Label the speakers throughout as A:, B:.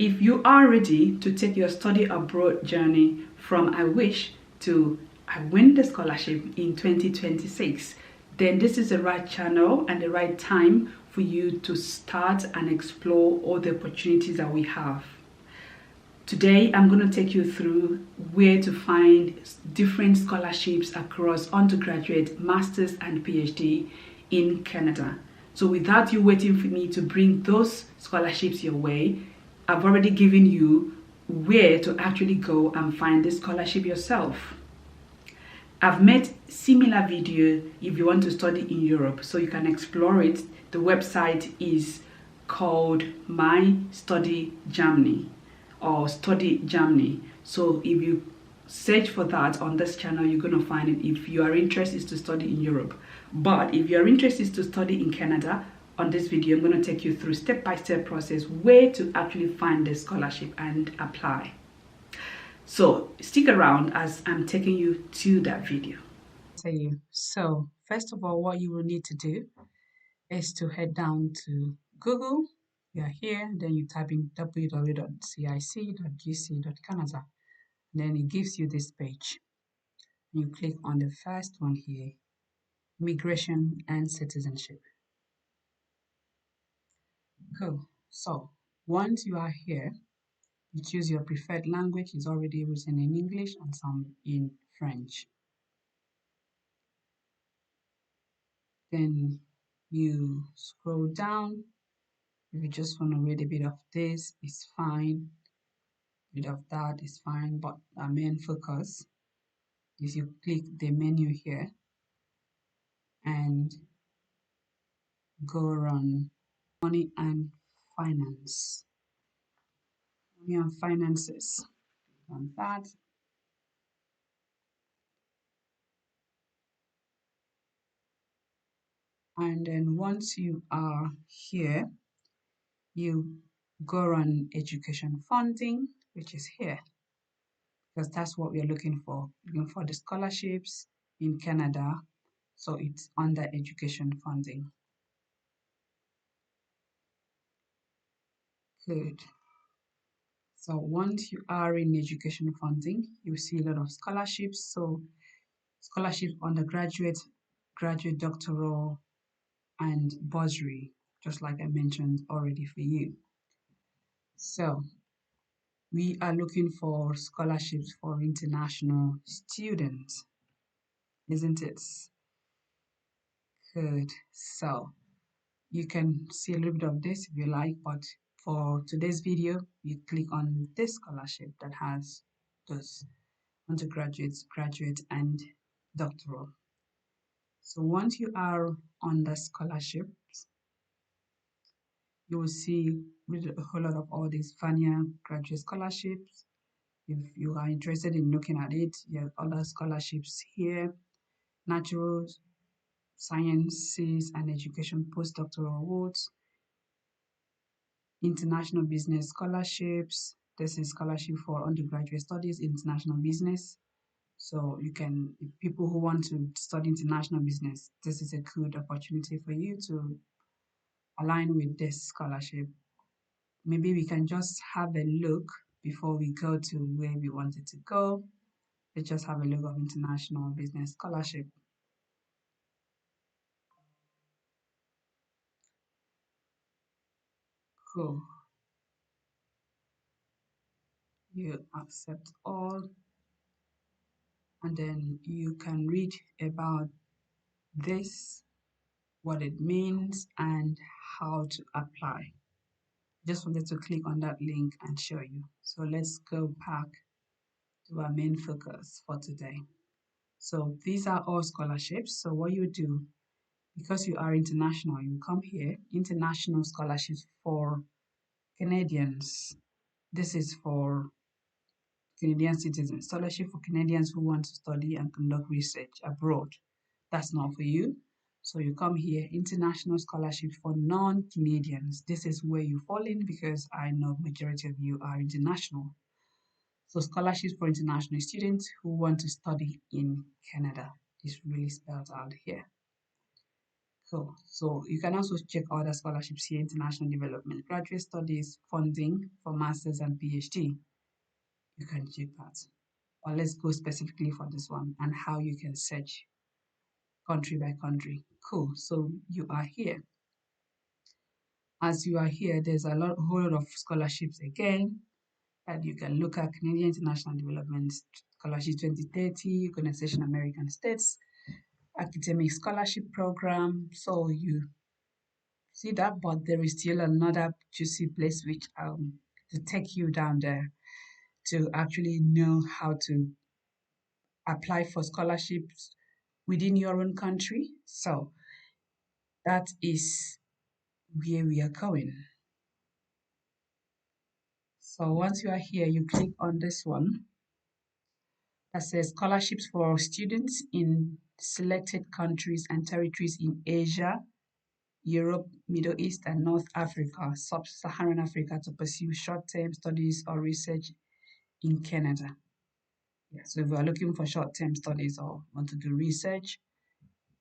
A: if you are ready to take your study abroad journey from I wish to I win the scholarship in 2026, then this is the right channel and the right time for you to start and explore all the opportunities that we have. Today, I'm going to take you through where to find different scholarships across undergraduate, master's, and PhD in Canada. So without you waiting for me to bring those scholarships your way, I've already given you where to actually go and find the scholarship yourself. I've made similar video if you want to study in Europe, so you can explore it. The website is called My Study Germany or Study Germany. So if you search for that on this channel, you're going to find it if you are interested to study in Europe. But if you're interested to study in Canada, on this video, I'm going to take you through step-by-step process where to actually find the scholarship and apply. So stick around as I'm taking you to that video. So first of all, what you will need to do is to head down to Google. You're here, then you type in www.cic.uc.canada. Then it gives you this page. You click on the first one here, Migration and Citizenship. Cool. So once you are here, you choose your preferred language. It's already written in English and some in French. Then you scroll down. If you just want to read a bit of this, it's fine. A bit of that is fine, but our main focus is you click the menu here and go on money and finance. Money and finances. On that. And then once you are here, you go on education funding, which is here, because that's what we're looking for the scholarships in Canada. So it's under education funding. Good. So once you are in education funding, you see a lot of scholarships. So scholarship undergraduate, graduate, doctoral, and bursary, just like I mentioned already for you. So we are looking for scholarships for international students, isn't it? Good. So you can see a little bit of this if you like, but for today's video, you click on this scholarship that has those undergraduates, graduate, and doctoral. So once you are on the scholarships, you will see a whole lot of all these Vania graduate scholarships. If you are interested in looking at it, you have other scholarships here, natural sciences and education postdoctoral awards, international business scholarships. This is scholarship for undergraduate studies, international business. So you can, people who want to study international business, this is a good opportunity for you to align with this scholarship. Maybe we can just have a look before we go to where we wanted to go. Let's just have a look of international business scholarship. Cool. You accept all, and then you can read about this, what it means, and how to apply. Just wanted to click on that link and show you. So let's go back to our main focus for today. So these are all scholarships. So what you do, because you are international, you come here, international scholarships for Canadians. This is for Canadian citizens, scholarship for Canadians who want to study and conduct research abroad. That's not for you. So you come here, international scholarship for non-Canadians. This is where you fall in because I know majority of you are international. So scholarships for international students who want to study in Canada is really spelled out here. Cool. So you can also check other scholarships here, international development, graduate studies, funding for masters and PhD. You can check that. But let's go specifically for this one and how you can search country by country. Cool. So you are here. As you are here, there's whole lot of scholarships again that you can look at. Canadian International Development Scholarship 2030, Organization American States, Academic Scholarship Program. So you see that, but there is still another juicy place which to take you down there to actually know how to apply for scholarships within your own country. So that is where we are going. So once you are here, you click on this one that says scholarships for students in selected countries and territories in Asia, Europe, Middle East, and North Africa, Sub-Saharan Africa to pursue short-term studies or research in Canada. Yeah, so if you are looking for short-term studies or want to do research,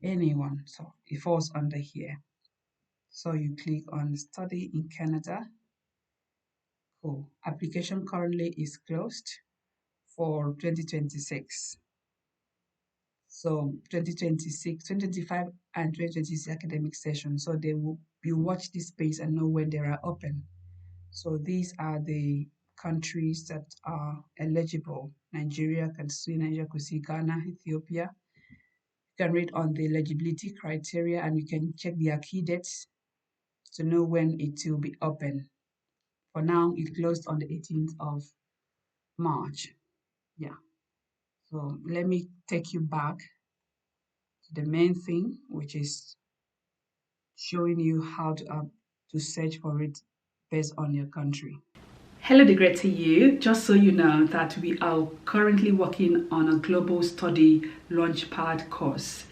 A: anyone, so it falls under here. So you click on study in Canada. Cool. Application currently is closed for 2026. So 2026, 2025 and 2026 academic session. So they will you watch this space and know when they are open. So these are the countries that are eligible. Nigeria, can see Nigeria, could see Ghana, Ethiopia. You can read on the eligibility criteria and you can check their key dates to know when it will be open. For now, it closed on the 18th of March. Yeah. So let me take you back to the main thing, which is showing you how to search for it based on your country. Hello, the great to you. Just so you know that we are currently working on a global study launchpad course,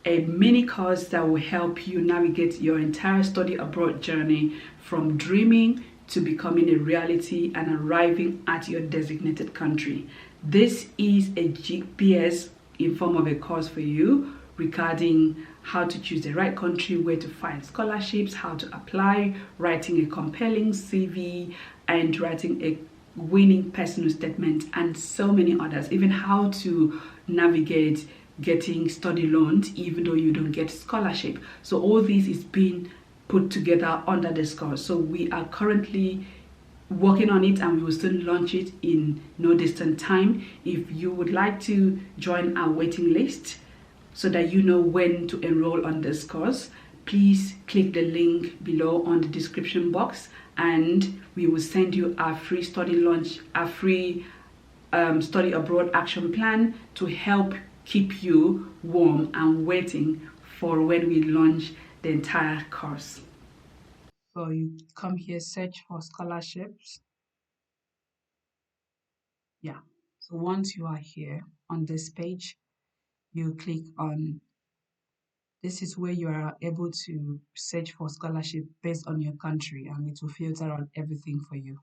A: a mini course that will help you navigate your entire study abroad journey from dreaming to becoming a reality and arriving at your designated country. This is a GPS in form of a course for you regarding how to choose the right country, where to find scholarships, how to apply, writing a compelling CV, and writing a winning personal statement, and so many others, even how to navigate getting study loans even though you don't get scholarship. So all this is being put together under this course. So we are currently working on it and we will soon launch it in no distant time. If you would like to join our waiting list so that you know when to enroll on this course, please click the link below on the description box and we will send you our free study launch, our free study abroad action plan to help keep you warm and waiting for when we launch the entire course. So you come here, search for scholarships. Yeah. So once you are here on this page, you click on this is where you are able to search for scholarship based on your country and it will filter on everything for you.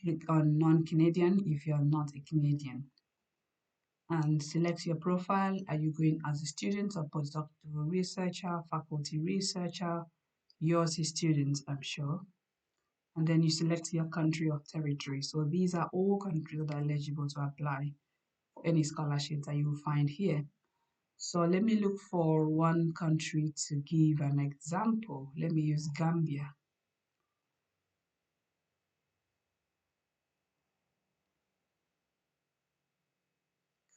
A: Click on non-Canadian if you are not a Canadian and select your profile. Are you going as a student or postdoctoral researcher, faculty researcher? Yours is student, I'm sure. And then you select your country or territory. So these are all countries that are eligible to apply for any scholarship that you will find here. So let me look for one country to give an example. Let me use Gambia.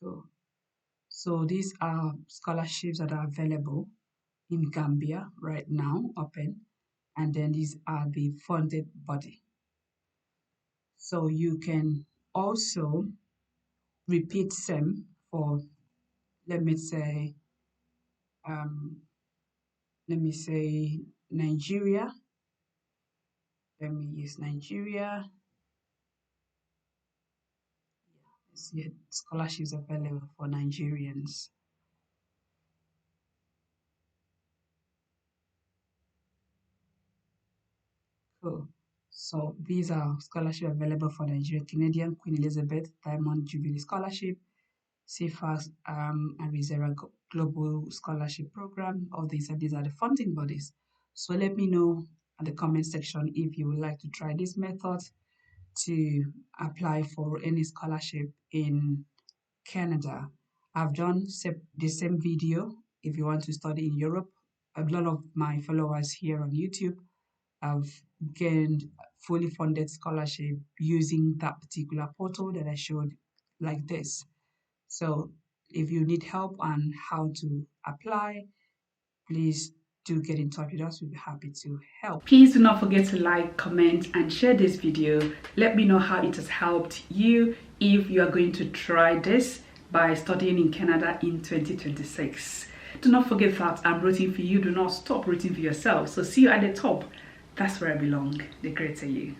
A: Cool. So these are scholarships that are available in Gambia right now, open, and then these are the funded body. So you can also repeat them for, let me say, um, Nigeria. Let me use Nigeria. See scholarships available for Nigerians. Cool. So these are scholarships available for Nigeria: Canadian Queen Elizabeth Diamond Jubilee Scholarship, CFAS, and Reserva Global Scholarship Program. All these and these are the funding bodies. So let me know at the comment section if you would like to try this method to apply for any scholarship in Canada. I've done the same video if you want to study in Europe. A lot of my followers here on YouTube have gained fully funded scholarship using that particular portal that I showed like this. So if you need help on how to apply, please do get in touch with us. We'll be happy to help. Please do not forget to like, comment, and share this video. Let me know how it has helped you if you are going to try this by studying in Canada in 2026. Do not forget that I'm rooting for you. Do not stop rooting for yourself. So see you at the top. That's where I belong. The greater you.